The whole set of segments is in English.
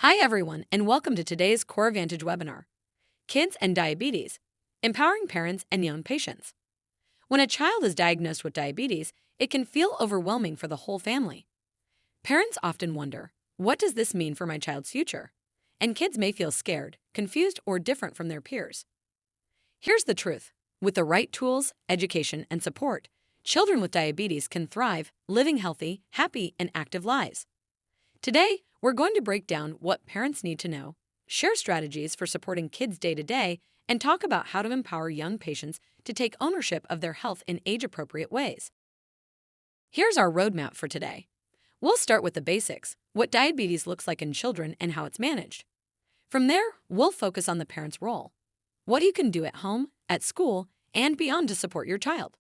Hi everyone, and welcome to today's CoreVantage webinar, Kids and Diabetes, Empowering Parents and Young Patients. When a child is diagnosed with diabetes, it can feel overwhelming for the whole family. Parents often wonder, what does this mean for my child's future? And kids may feel scared, confused, or different from their peers. Here's the truth. With the right tools, education, and support, children with diabetes can thrive, living healthy, happy, and active lives. Today, we're going to break down what parents need to know, share strategies for supporting kids day to day, and talk about how to empower young patients to take ownership of their health in age-appropriate ways. Here's our roadmap for today. We'll start with the basics, what diabetes looks like in children and how it's managed. From there, we'll focus on the parent's role, what you can do at home, at school, and beyond to support your child.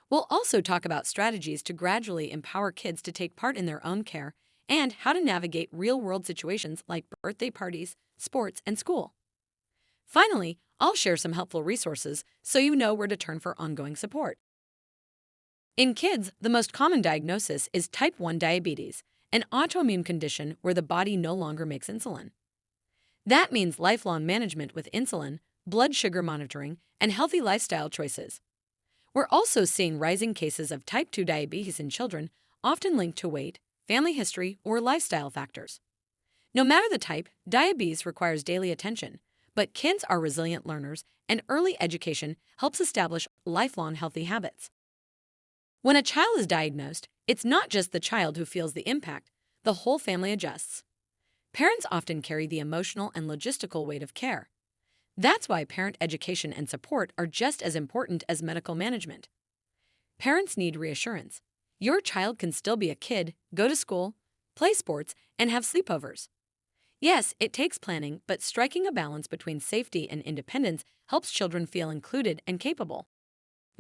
We'll also talk about strategies to gradually empower kids to take part in their own care and how to navigate real-world situations like birthday parties, sports, and school. Finally, I'll share some helpful resources so you know where to turn for ongoing support. In kids, the most common diagnosis is type 1 diabetes, an autoimmune condition where the body no longer makes insulin. That means lifelong management with insulin, blood sugar monitoring, and healthy lifestyle choices. We're also seeing rising cases of type 2 diabetes in children, often linked to weight, family history, or lifestyle factors. No matter the type, diabetes requires daily attention, but kids are resilient learners, and early education helps establish lifelong healthy habits. When a child is diagnosed, it's not just the child who feels the impact, the whole family adjusts. Parents often carry the emotional and logistical weight of care. That's why parent education and support are just as important as medical management. Parents need reassurance. Your child can still be a kid, go to school, play sports, and have sleepovers. Yes, it takes planning, but striking a balance between safety and independence helps children feel included and capable.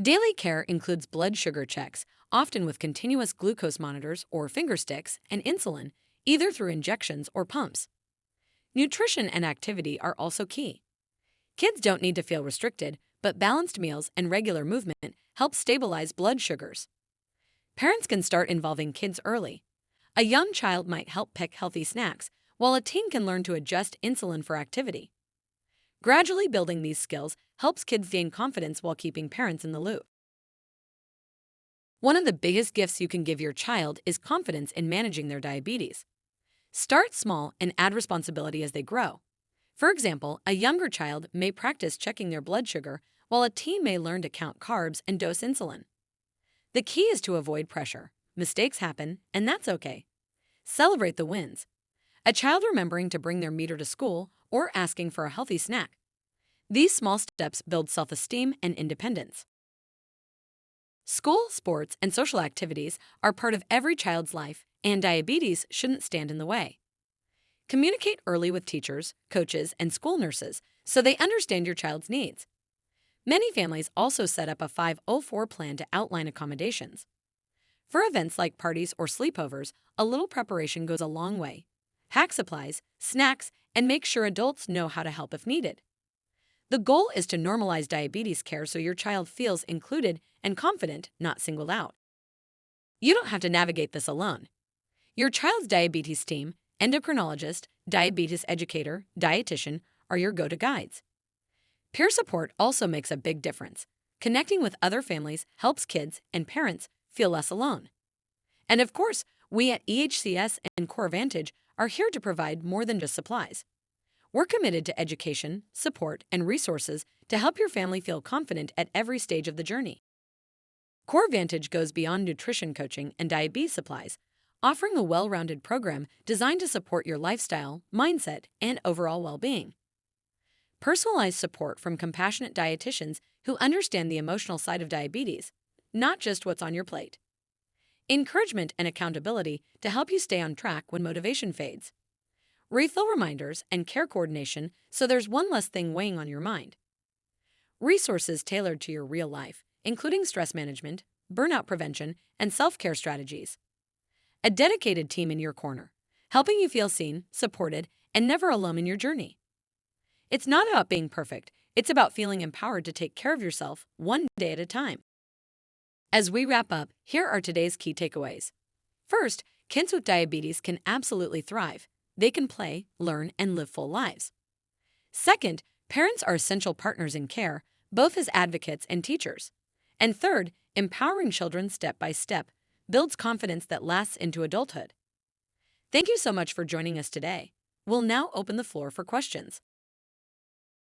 Daily care includes blood sugar checks, often with continuous glucose monitors or finger sticks, and insulin, either through injections or pumps. Nutrition and activity are also key. Kids don't need to feel restricted, but balanced meals and regular movement help stabilize blood sugars. Parents can start involving kids early. A young child might help pick healthy snacks, while a teen can learn to adjust insulin for activity. Gradually building these skills helps kids gain confidence while keeping parents in the loop. One of the biggest gifts you can give your child is confidence in managing their diabetes. Start small and add responsibility as they grow. For example, a younger child may practice checking their blood sugar, while a teen may learn to count carbs and dose insulin. The key is to avoid pressure. Mistakes happen, and that's okay. Celebrate the wins. A child remembering to bring their meter to school or asking for a healthy snack. These small steps build self-esteem and independence. School, sports, and social activities are part of every child's life, and diabetes shouldn't stand in the way. Communicate early with teachers, coaches, and school nurses so they understand your child's needs. Many families also set up a 504 plan to outline accommodations. For events like parties or sleepovers, a little preparation goes a long way. Hack supplies, snacks, and make sure adults know how to help if needed. The goal is to normalize diabetes care so your child feels included and confident, not singled out. You don't have to navigate this alone. Your child's diabetes team, endocrinologist, diabetes educator, dietitian are your go-to guides. Peer support also makes a big difference. Connecting with other families helps kids and parents feel less alone. And of course, we at EHCS and CoreVantage are here to provide more than just supplies. We're committed to education, support, and resources to help your family feel confident at every stage of the journey. CoreVantage goes beyond nutrition coaching and diabetes supplies, offering a well-rounded program designed to support your lifestyle, mindset, and overall well-being. Personalized support from compassionate dietitians who understand the emotional side of diabetes, not just what's on your plate. Encouragement and accountability to help you stay on track when motivation fades. Refill reminders and care coordination so there's one less thing weighing on your mind. Resources tailored to your real life, including stress management, burnout prevention, and self-care strategies. A dedicated team in your corner, helping you feel seen, supported, and never alone in your journey. It's not about being perfect, it's about feeling empowered to take care of yourself one day at a time. As we wrap up, here are today's key takeaways. First, kids with diabetes can absolutely thrive. they can play, learn, and live full lives. Second, parents are essential partners in care, both as advocates and teachers. And third, empowering children step by step builds confidence that lasts into adulthood. Thank you so much for joining us today. We'll now open the floor for questions.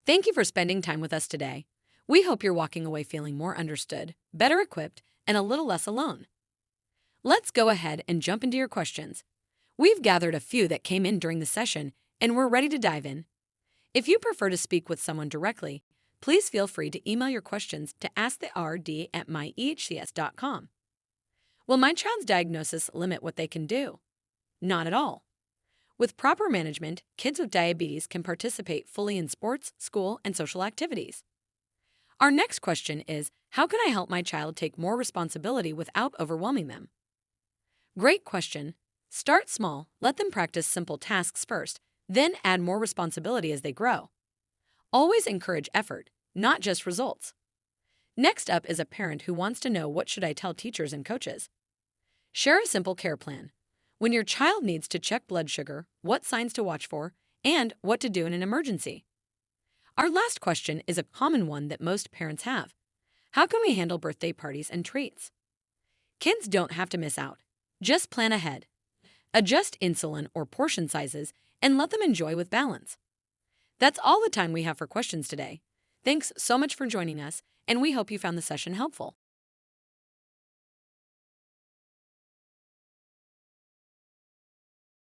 Thank you for spending time with us today. We hope you're walking away feeling more understood, better equipped, and a little less alone. Let's go ahead and jump into your questions. We've gathered a few that came in during the session, and we're ready to dive in. If you prefer to speak with someone directly, please feel free to email your questions to asktheRD@myehcs.com. Will my child's diagnosis limit what they can do? Not at all. With proper management, kids with diabetes can participate fully in sports, school, and social activities. Our next question is, how can I help my child take more responsibility without overwhelming them? Great question. Start small, let them practice simple tasks first, then add more responsibility as they grow. Always encourage effort, not just results. Next up is a parent who wants to know, what should I tell teachers and coaches? Share a simple care plan. When your child needs to check blood sugar, what signs to watch for, and what to do in an emergency. Our last question is a common one that most parents have. How can we handle birthday parties and treats? Kids don't have to miss out. Just plan ahead. Adjust insulin or portion sizes and let them enjoy with balance. That's all the time we have for questions today. Thanks so much for joining us, and we hope you found the session helpful.